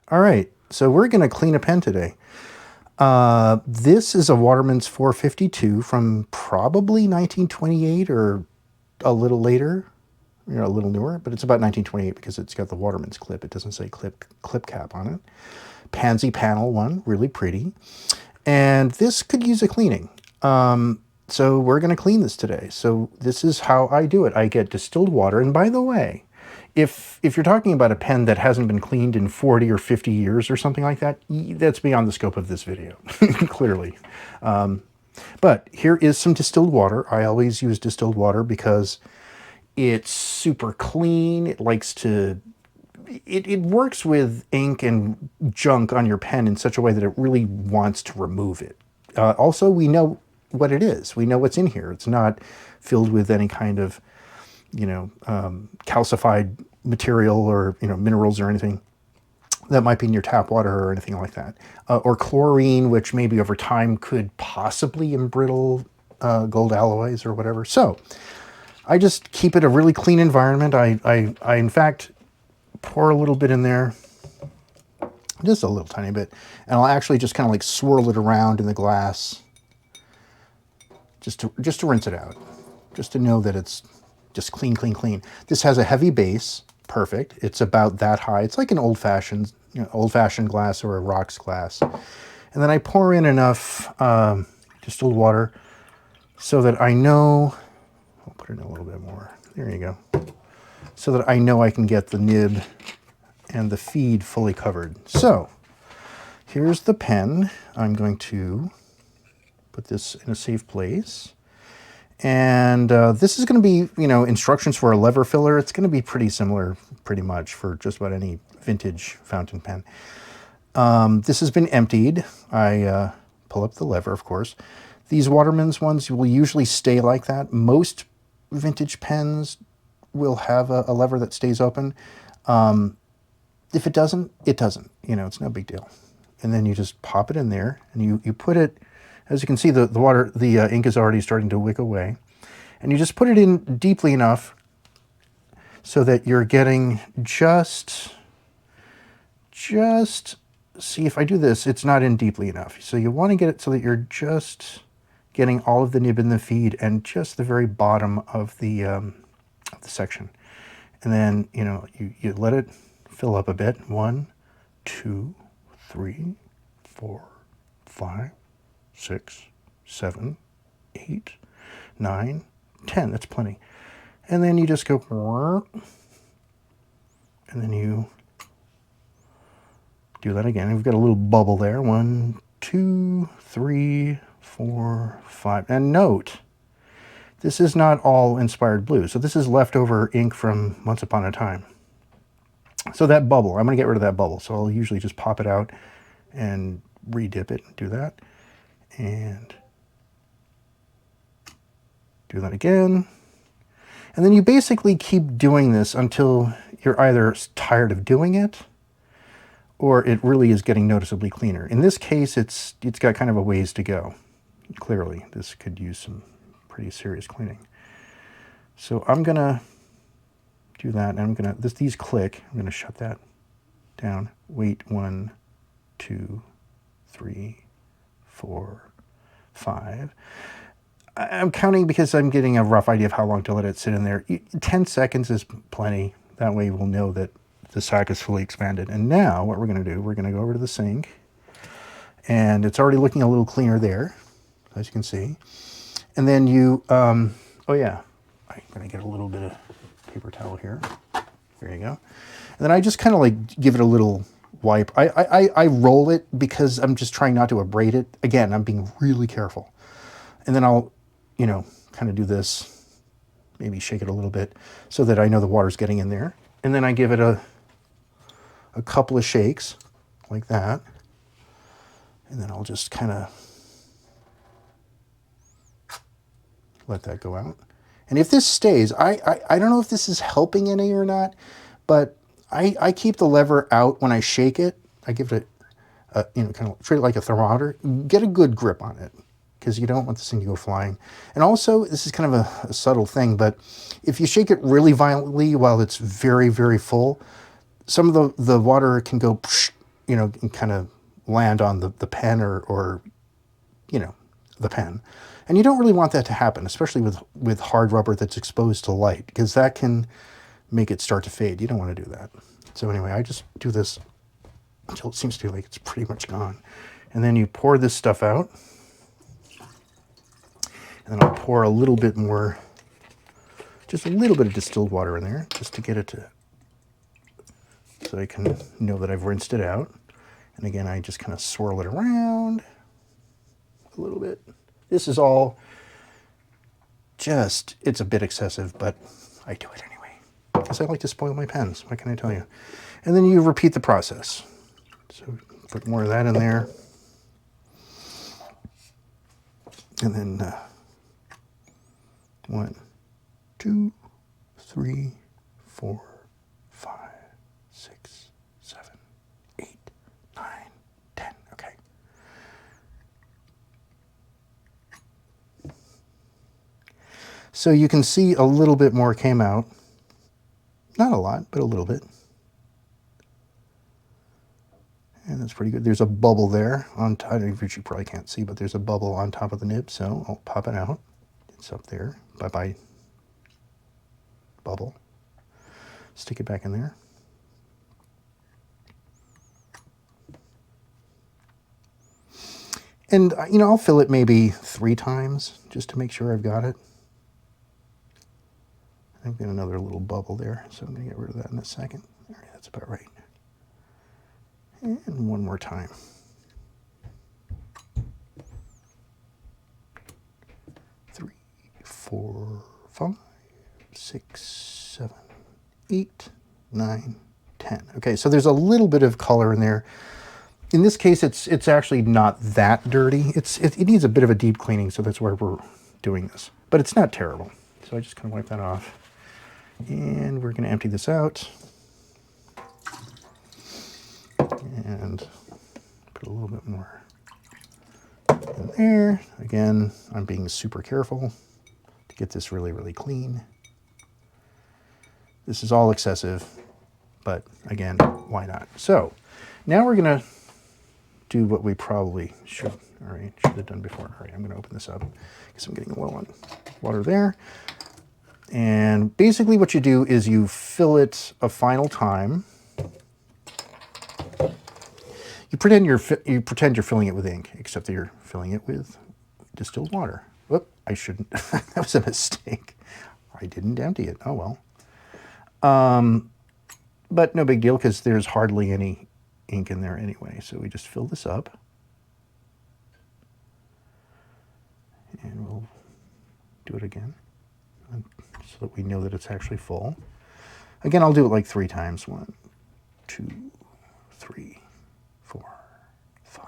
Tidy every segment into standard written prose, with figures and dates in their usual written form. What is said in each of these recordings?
All right, so we're going to clean a pen today. This is a Waterman's 452 from probably 1928 or a little later, a little newer, but it's about 1928 because it's got the Waterman's clip. It doesn't say clip cap on it. Pansy panel one, really pretty. And this could use a cleaning. So we're going to clean this today. So this is how I do it. I get distilled water. And by the way, if you're talking about a pen that hasn't been cleaned in 40 or 50 years or something like that, that's beyond the scope of this video, clearly. But here is some distilled water. I always use distilled water because it's super clean. It likes to... It works with ink and junk on your pen in such a way that it really wants to remove it. Also, we know what it is. We know what's in here. It's not filled with any kind of, calcified material or, minerals or anything that might be in your tap water or anything like that. Or chlorine, which maybe over time could possibly embrittle gold alloys or whatever. So I just keep it a really clean environment. I in fact, pour a little bit in there, just a little tiny bit, and I'll actually just kind of like swirl it around in the glass just to rinse it out, just to know that it's just clean, clean, clean. This has a heavy base, perfect. It's about that high. It's like an old-fashioned glass or a rocks glass. And then I pour in enough distilled water so that I know, I'll put in a little bit more. There you go. So that I know I can get the nib and the feed fully covered. So here's the pen. I'm going to put this in a safe place. And this is going to be, instructions for a lever filler. It's going to be pretty similar, pretty much, for just about any vintage fountain pen. This has been emptied. I pull up the lever, of course. These Waterman's ones will usually stay like that. Most vintage pens will have a lever that stays open. If it doesn't, it doesn't. It's no big deal. And then you just pop it in there, and you put it, as you can see, the ink is already starting to wick away. And you just put it in deeply enough so that you're getting just, see, if I do this, it's not in deeply enough. So you want to get it so that you're just getting all of the nib in the feed and just the very bottom of the section. And then, you let it fill up a bit. 1, 2, 3, 4, 5, 6, 7, 8, 9, 10. That's plenty. And then you just go, and then you do that again. We've got a little bubble there. 1, 2, 3, 4, 5. And note, this is not all inspired blue. So this is leftover ink from Once Upon a Time. So that bubble, I'm going to get rid of that bubble. So I'll usually just pop it out and re-dip it and do that. And do that again. And then you basically keep doing this until you're either tired of doing it or it really is getting noticeably cleaner. In this case, it's got kind of a ways to go. Clearly, this could use some pretty serious cleaning. So I'm gonna do that, and I'm gonna, these click, I'm gonna shut that down. Wait, 1, 2, 3, 4, 5. I'm counting because I'm getting a rough idea of how long to let it sit in there. 10 seconds is plenty. That way we'll know that the sack is fully expanded. And now what we're gonna do, we're gonna go over to the sink, and it's already looking a little cleaner there, as you can see. And then you, oh yeah, I'm gonna get a little bit of paper towel here. There you go. And then I just kind of like give it a little wipe. I roll it because I'm just trying not to abrade it. Again, I'm being really careful. And then I'll, kind of do this, maybe shake it a little bit so that I know the water's getting in there. And then I give it a couple of shakes like that. And then I'll just kind of let that go out. And if this stays, I don't know if this is helping any or not, but I keep the lever out when I shake it. I give it kind of treat it like a thermometer. Get a good grip on it because you don't want this thing to go flying. And also, this is kind of a subtle thing, but if you shake it really violently while it's very, very full, some of the water can go you know, and kind of land on the pen or, you know, the pen. And you don't really want that to happen, especially with hard rubber that's exposed to light, because that can make it start to fade. You don't want to do that. So anyway, I just do this until it seems to be like it's pretty much gone. And then you pour this stuff out. And then I'll pour a little bit more, just a little bit of distilled water in there, just to get it to, so I can know that I've rinsed it out. And again, I just kind of swirl it around a little bit. This is all just, it's a bit excessive, but I do it anyway, because I like to spoil my pens. What can I tell you? And then you repeat the process. So put more of that in there. And then 1, 2, 3, 4, 5, 6, 7, 8, 9, 10. Okay. So you can see a little bit more came out. Not a lot, but a little bit. And that's pretty good. There's a bubble there on top, which you probably can't see, but there's a bubble on top of the nib, so I'll pop it out. It's up there. Bye-bye, bubble. Stick it back in there. And, you know, I'll fill it maybe 3 times just to make sure I've got it. I've got another little bubble there, so I'm going to get rid of that in a second. All right, that's about right. And one more time. 3, 4, 5, 6, 7, 8, 9, 10. Okay, so there's a little bit of color in there. In this case, it's actually not that dirty. It needs a bit of a deep cleaning, so that's why we're doing this. But it's not terrible. So I just kind of wipe that off. And we're going to empty this out. And put a little bit more in there. Again, I'm being super careful to get this really, really clean. This is all excessive, but again, why not? So now we're going to do what we probably should have done before. All right, I'm going to open this up because I'm getting low on water there. And basically what you do is you fill it a final time. You pretend you're filling it with ink, except that you're filling it with distilled water. Whoop, I shouldn't. That was a mistake. I didn't empty it. Oh well. But no big deal, because there's hardly any ink in there anyway. So we just fill this up. And we'll do it again, so that we know that it's actually full. Again, I'll do it like 3 times. 1, 2, 3, 4, 5,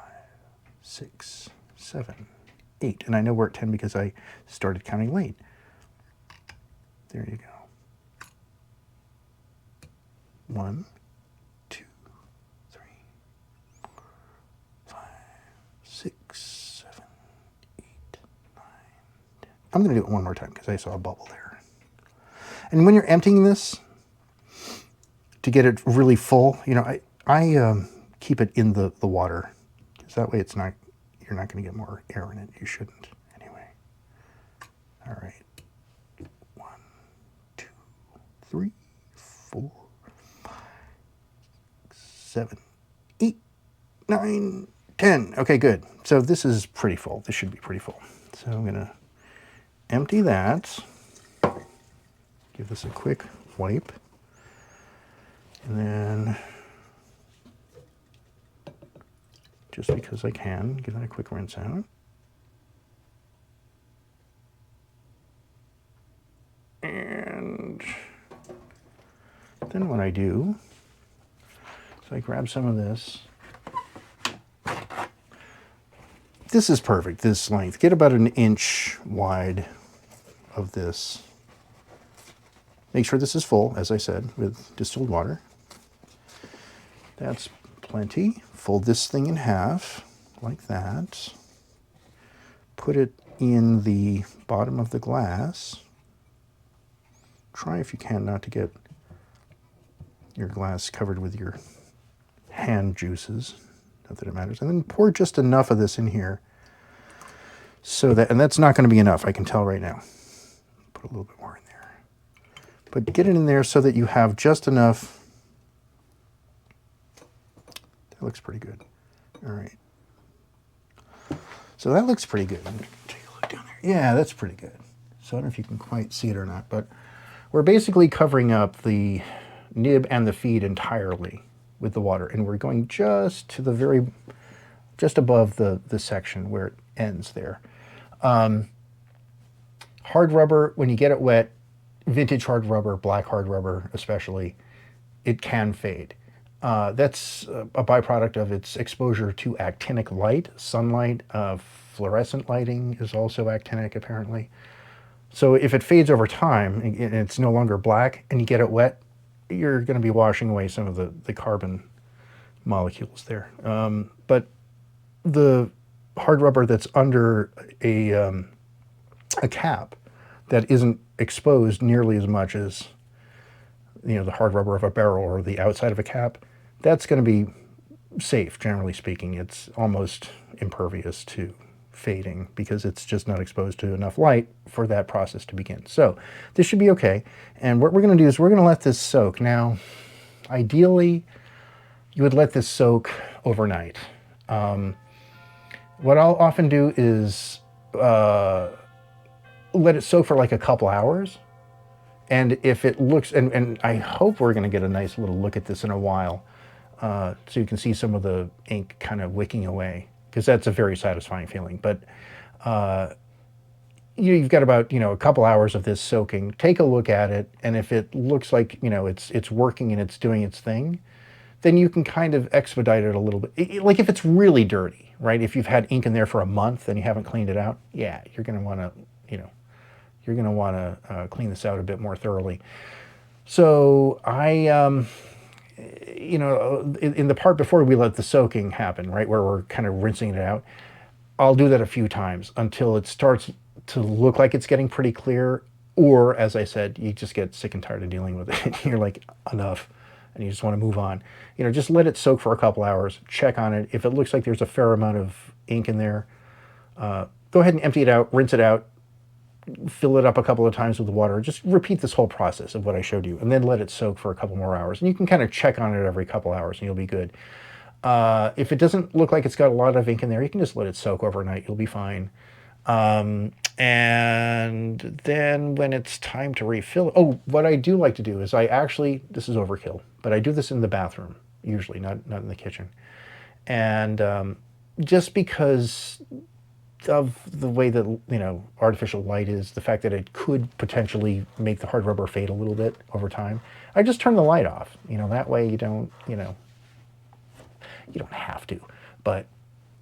6, 7, 8. And I know we're at 10 because I started counting late. There you go. 1, 2, 3, 4, 5, 6, 7, 8, 9, 10. I'm going to do it one more time because I saw a bubble there. And when you're emptying this, to get it really full, you know, I keep it in the water, because that way you're not going to get more air in it. You shouldn't anyway. All right. 1, 2, 3, 4, 5, 7, 8, 9, 10. Okay, good. So this is pretty full. This should be pretty full. So I'm going to empty that. Give this a quick wipe. And then, just because I can, give that a quick rinse out. And then what I do, so I grab some of this. This is perfect, this length. Get about 1 inch wide of this. Make sure this is full, as I said, with distilled water. That's plenty. Fold this thing in half, like that. Put it in the bottom of the glass. Try, if you can, not to get your glass covered with your hand juices, not that it matters. And then pour just enough of this in here so that, and that's not going to be enough, I can tell right now. Put a little bit more in there. But get it in there so that you have just enough. That looks pretty good. All right. So that looks pretty good. Take a look down there. Yeah, that's pretty good. So I don't know if you can quite see it or not, but we're basically covering up the nib and the feed entirely with the water, and we're going just to the very, just above the section where it ends there. Hard rubber, when you get it wet, vintage hard rubber, black hard rubber especially, it can fade. That's a byproduct of its exposure to actinic light, sunlight. Fluorescent lighting is also actinic apparently. So if it fades over time and it's no longer black and you get it wet, you're going to be washing away some of the carbon molecules there. But the hard rubber that's under a cap that isn't exposed nearly as much as, you know, the hard rubber of a barrel or the outside of a cap, that's going to be safe, generally speaking. It's almost impervious to fading because it's just not exposed to enough light for that process to begin. So this should be okay. And what we're going to do is we're going to let this soak. Now, ideally, you would let this soak overnight. What I'll often do is let it soak for like a couple hours. And if it looks, and I hope we're going to get a nice little look at this in a while, so you can see some of the ink kind of wicking away, because that's a very satisfying feeling. But you've got about, you know, a couple hours of this soaking. Take a look at it, and if it looks like, you know, it's working and it's doing its thing, then you can kind of expedite it a little bit. Like if it's really dirty, right? If you've had ink in there for a month and you haven't cleaned it out, yeah, you're going to want to, you know, you're going to want to clean this out a bit more thoroughly. So I, you know, in the part before we let the soaking happen, right, where we're kind of rinsing it out, I'll do that a few times until it starts to look like it's getting pretty clear. Or, as I said, you just get sick and tired of dealing with it. You're like, enough, and you just want to move on. You know, just let it soak for a couple hours, check on it. If it looks like there's a fair amount of ink in there, go ahead and empty it out, rinse it out, fill it up a couple of times with water. Just repeat this whole process of what I showed you, and then let it soak for a couple more hours. And you can kind of check on it every couple hours and you'll be good. If it doesn't look like it's got a lot of ink in there, you can just let it soak overnight. You'll be fine. And then when it's time to refill, oh, what I do like to do is I actually, this is overkill, but I do this in the bathroom, usually, not in the kitchen. And just because of the way that, you know, artificial light is, the fact that it could potentially make the hard rubber fade a little bit over time, I just turn the light off. You know, that way you don't, you know, you don't have to, but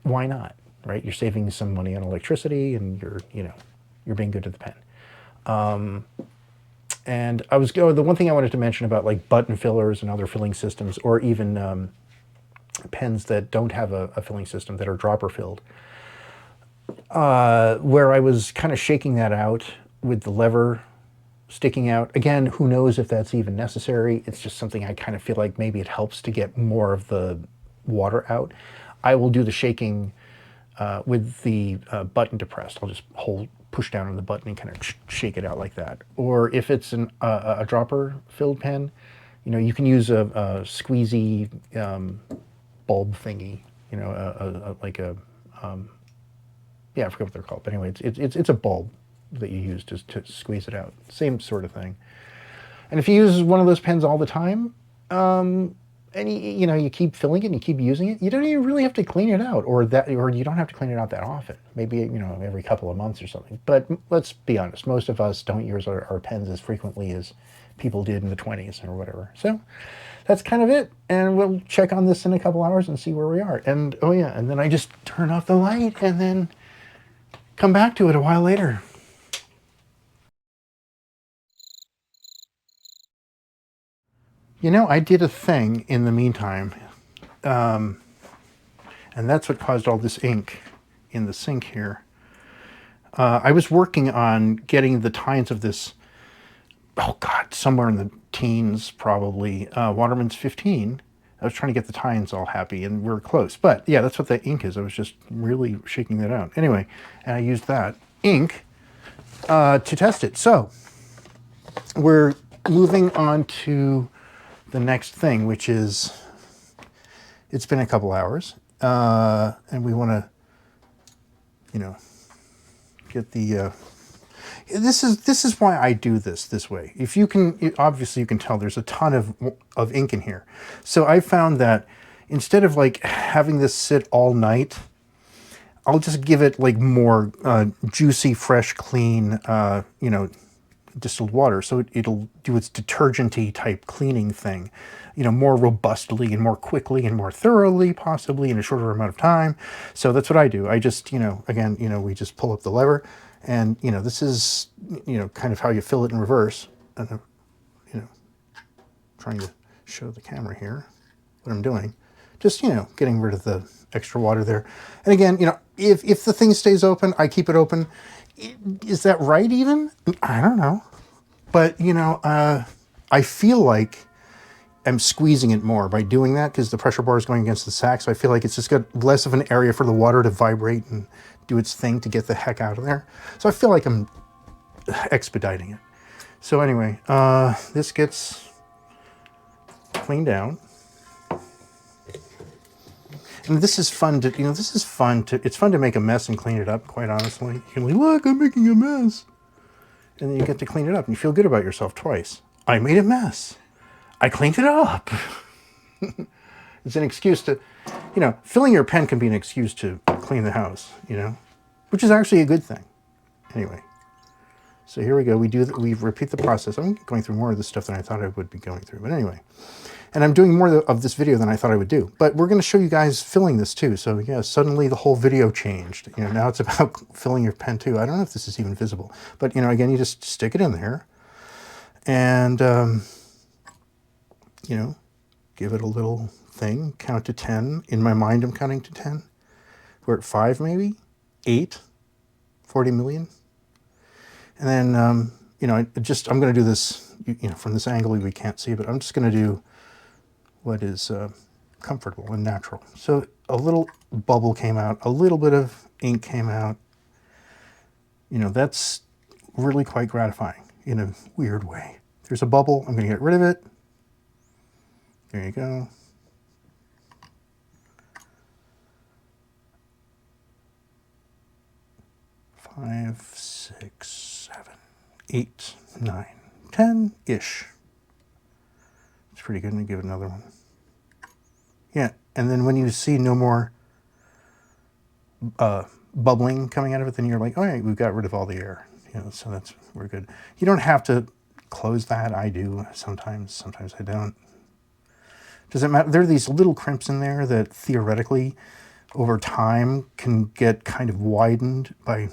why not, right? You're saving some money on electricity, and you're, you know, you're being good to the pen. And I was the one thing I wanted to mention about like button fillers and other filling systems, or even pens that don't have a filling system, that are dropper filled, where I was kind of shaking that out with the lever sticking out. Again, who knows if that's even necessary. It's just something I kind of feel like maybe it helps to get more of the water out. I will do the shaking with the button depressed. I'll just push down on the button and kind of shake it out like that. Or if it's a dropper filled pen, you know, you can use a squeezy bulb thingy, you know, like a yeah, I forget what they're called, but anyway, it's a bulb that you use to squeeze it out. Same sort of thing. And if you use one of those pens all the time, and you know, you keep filling it and you keep using it, you don't even really have to clean it out, or you don't have to clean it out that often. Maybe, you know, every couple of months or something. But let's be honest, most of us don't use our pens as frequently as people did in the 20s or whatever. So that's kind of it. And we'll check on this in a couple hours and see where we are. And oh yeah, and then I just turn off the light and then come back to it a while later. You know, I did a thing in the meantime, and that's what caused all this ink in the sink here. I was working on getting the tines of this, oh God, somewhere in the teens probably, Waterman's 15, I was trying to get the tines all happy, and we were close. But yeah, that's what the ink is. I was just really shaking that out. Anyway, and I used that ink to test it. So we're moving on to the next thing, which is, it's been a couple hours, and we want to, you know, get the, this is why I do this way. If you can, obviously you can tell there's a ton of ink in here. So I found that instead of like having this sit all night, I'll just give it like more juicy, fresh, clean, you know, distilled water. So it'll do its detergent-y type cleaning thing, you know, more robustly and more quickly and more thoroughly, possibly in a shorter amount of time. So that's what I do. I just, you know, again, you know, we just pull up the lever, and, you know, this is, you know, kind of how you fill it in reverse. And, you know, trying to show the camera here what I'm doing. Just, you know, getting rid of the extra water there. And again, you know, if the thing stays open, I keep it open. Is that right even? I don't know. But, you know, I feel like I'm squeezing it more by doing that, because the pressure bar is going against the sack. So I feel like it's just got less of an area for the water to vibrate and do its thing to get the heck out of there. So I feel like I'm expediting it. So anyway, this gets cleaned out. And this is fun to, you know, it's fun to make a mess and clean it up, quite honestly. You can be, look, I'm making a mess. And then you get to clean it up and you feel good about yourself twice. I made a mess. I cleaned it up. It's an excuse to, you know, filling your pen can be an excuse to clean the house, you know, which is actually a good thing. Anyway, so here we go. We repeat the process. I'm going through more of this stuff than I thought I would be going through, but anyway. And I'm doing more of this video than I thought I would do. But we're going to show you guys filling this too. So yeah, suddenly the whole video changed. You know, now it's about filling your pen too. I don't know if this is even visible. But, you know, again, you just stick it in there. And, you know, give it a little thing. Count to 10. In my mind, I'm counting to 10. We're at 5 maybe? 8? 40 million? And then, you know, I'm going to do this, you know, from this angle we can't see, but I'm just going to do what is comfortable and natural. So a little bubble came out, a little bit of ink came out. You know, that's really quite gratifying in a weird way. There's a bubble, I'm gonna get rid of it. There you go. Five, 6, 7, 8, 9, 10-ish. It's pretty good. Let me give it another one. Yeah, and then when you see no more bubbling coming out of it, then you're like, all right, we've got rid of all the air. You know, so we're good. You don't have to close that. I do sometimes. Sometimes I don't. Does it matter? There are these little crimps in there that theoretically, over time, can get kind of widened by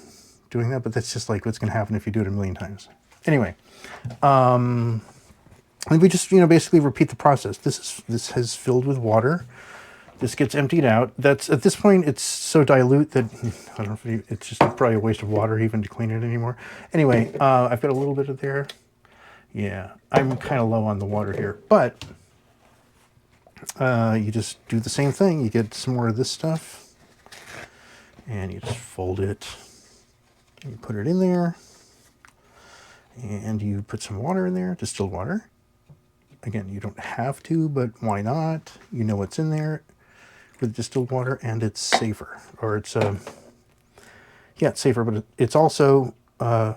doing that. But that's just like what's going to happen if you do it a million times. Anyway. And we just, you know, basically repeat the process. This has filled with water. This gets emptied out. That's, at this point, it's so dilute that, I don't know if it's just probably a waste of water even to clean it anymore. Anyway, I've got a little bit of there. Yeah, I'm kind of low on the water here, but you just do the same thing. You get some more of this stuff, and you just fold it, and you put it in there, and you put some water in there, distilled water. Again, you don't have to, but why not? You know what's in there with distilled water, and it's safer. Or it's, yeah, it's safer, but it's also kind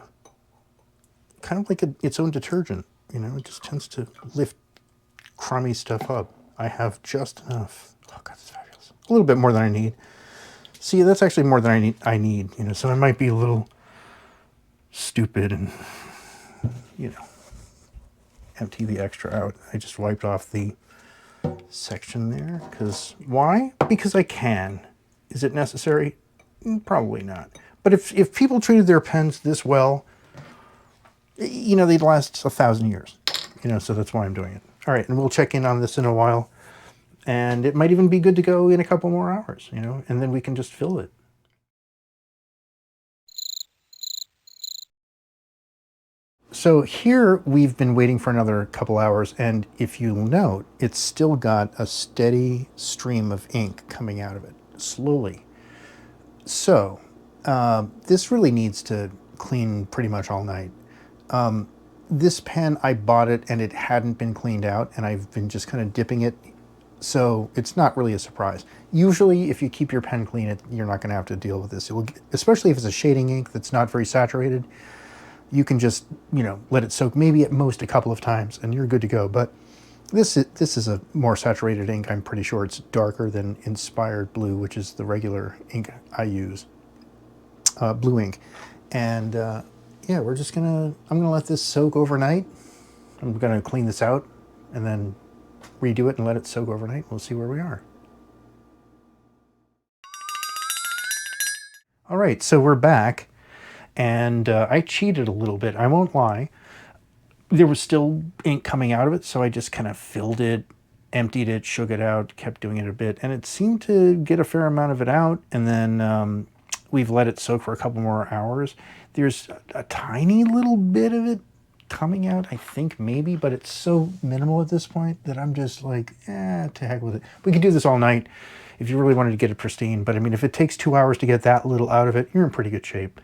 of like its own detergent. You know, it just tends to lift crummy stuff up. I have just enough. Oh, God, that's fabulous. A little bit more than I need. See, that's actually more than I need, you know, so I might be a little stupid and, you know, empty the extra out. I just wiped off the section there, because why? Because I can. Is it necessary? Probably not. But if people treated their pens this well, you know, they'd last 1,000 years. You know, so that's why I'm doing it. All right, and we'll check in on this in a while, and it might even be good to go in a couple more hours, you know, and then we can just fill it. So here we've been waiting for another couple hours, and if you'll note, it's still got a steady stream of ink coming out of it, slowly. So this really needs to clean pretty much all night. This pen, I bought it and it hadn't been cleaned out, and I've been just kind of dipping it, so it's not really a surprise. Usually if you keep your pen clean, you're not going to have to deal with this. It will, especially if it's a shading ink that's not very saturated. You can just, let it soak maybe at most a couple of times and you're good to go. But this is a more saturated ink. I'm pretty sure it's darker than Inspired Blue, which is the regular ink I use, blue ink. And yeah, I'm gonna let this soak overnight. I'm gonna clean this out and then redo it and let it soak overnight. We'll see where we are. All right, so we're back. And I cheated a little bit, I won't lie. There was still ink coming out of it, so I just kind of filled it, emptied it, shook it out, kept doing it a bit, and it seemed to get a fair amount of it out. And then we've let it soak for a couple more hours. There's a tiny little bit of it coming out, I think, maybe, but it's so minimal at this point that I'm just like, to heck with it. We could do this all night if you really wanted to get it pristine, but I mean, if it takes 2 hours to get that little out of it, you're in pretty good shape.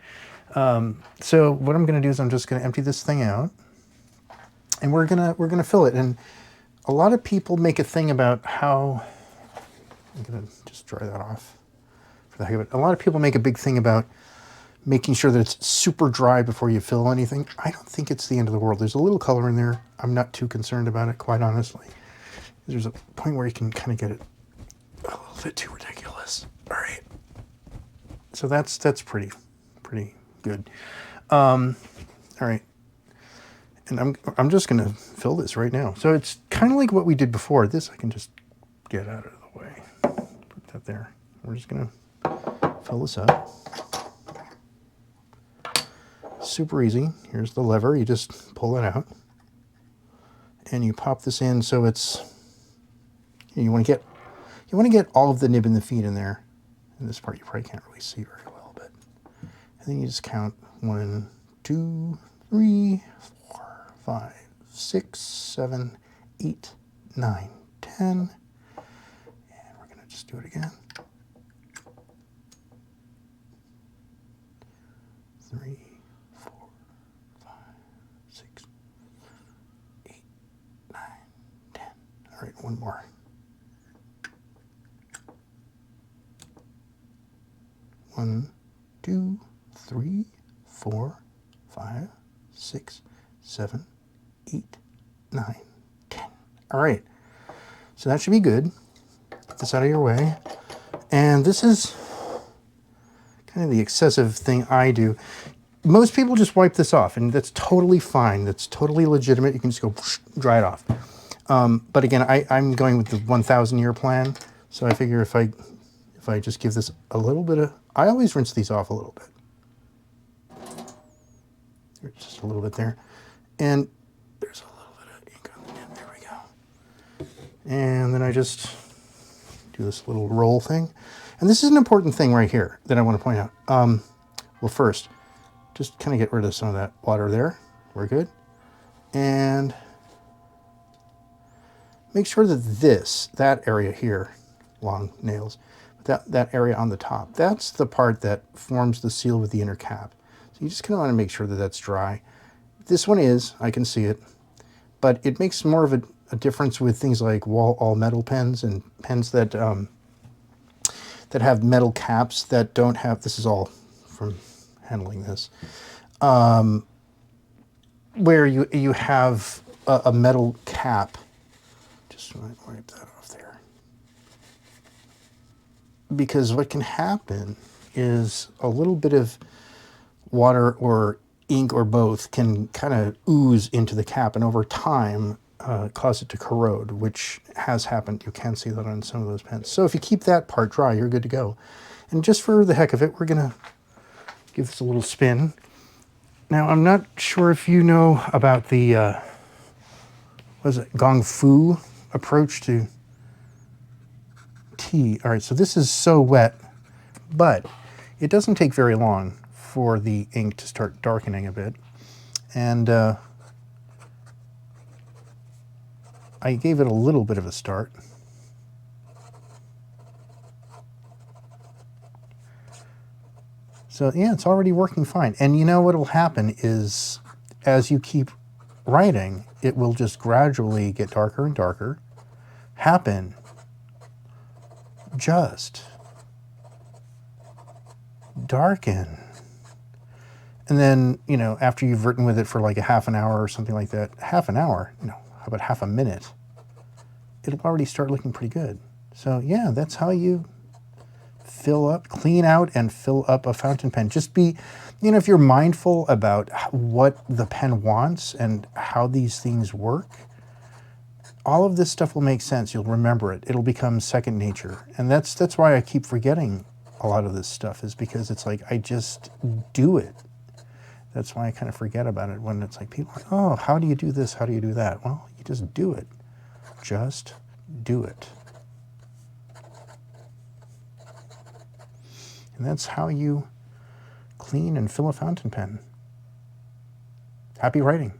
So what I'm going to do is I'm just going to empty this thing out, and we're going to fill it. And a lot of people make a thing about how, I'm going to just dry that off for the heck of it. A lot of people make a big thing about making sure that it's super dry before you fill anything. I don't think it's the end of the world. There's a little color in there. I'm not too concerned about it, quite honestly. There's a point where you can kind of get it a little bit too ridiculous. All right. So that's pretty good. All right. And I'm just going to fill this right now. So it's kind of like what we did before. This I can just get out of the way. Put that there. We're just going to fill this up. Super easy. Here's the lever. You just pull it out. And you pop this in so it's, you want to get all of the nib and the feed in there. In this part you probably can't really see very well, but and then you just count 1, 2, 3, 4, 5, 6, 7, 8, 9, 10. And we're going to just do it again. 3, 4, 5, 6, 8, 9, 10. All right, one more. 1, 2, 3, 4, 5, 6, 7, 8, 9, 10. All right, so that should be good. Get this out of your way. And this is kind of the excessive thing I do. Most people just wipe this off, and that's totally fine. That's totally legitimate. You can just go dry it off. But again, I'm going with the 1,000-year plan, so I figure if I just give this a little bit of, I always rinse these off a little bit. There's just a little bit there. And there's a little bit of ink on the end. There we go. And then I just do this little roll thing. And this is an important thing right here that I want to point out. Well, first, just kind of get rid of some of that water there. We're good. And make sure that that area here, long nails, that area on the top, that's the part that forms the seal with the inner cap. So you just kind of want to make sure that that's dry. This one is, I can see it, but it makes more of a difference with things like all metal pens and pens that that have metal caps that don't have, this is all from handling this, where you have a metal cap. Just wipe that off there. Because what can happen is a little bit of water or ink or both can kind of ooze into the cap, and over time cause it to corrode, which has happened. You can see that on some of those pens. So if you keep that part dry, you're good to go. And just for the heck of it, we're gonna give this a little spin. Now, I'm not sure if you know about the, what is it, Gong Fu approach to tea. All right, so this is so wet, but it doesn't take very long for the ink to start darkening a bit. And I gave it a little bit of a start. So yeah, it's already working fine. And you know what will happen is as you keep writing, it will just gradually get darker and darker. Happen. Just. Darken. And then, you know, after you've written with it for like a half an hour or something like that, half an hour, no, how about half a minute? It'll already start looking pretty good. So yeah, that's how you fill up, clean out and fill up a fountain pen. Just be, you know, if you're mindful about what the pen wants and how these things work, all of this stuff will make sense. You'll remember it. It'll become second nature. And that's why I keep forgetting a lot of this stuff, is because it's like I just do it. That's why I kind of forget about it when it's like people are like, oh, how do you do this? How do you do that? Well, you just do it. Just do it. And that's how you clean and fill a fountain pen. Happy writing.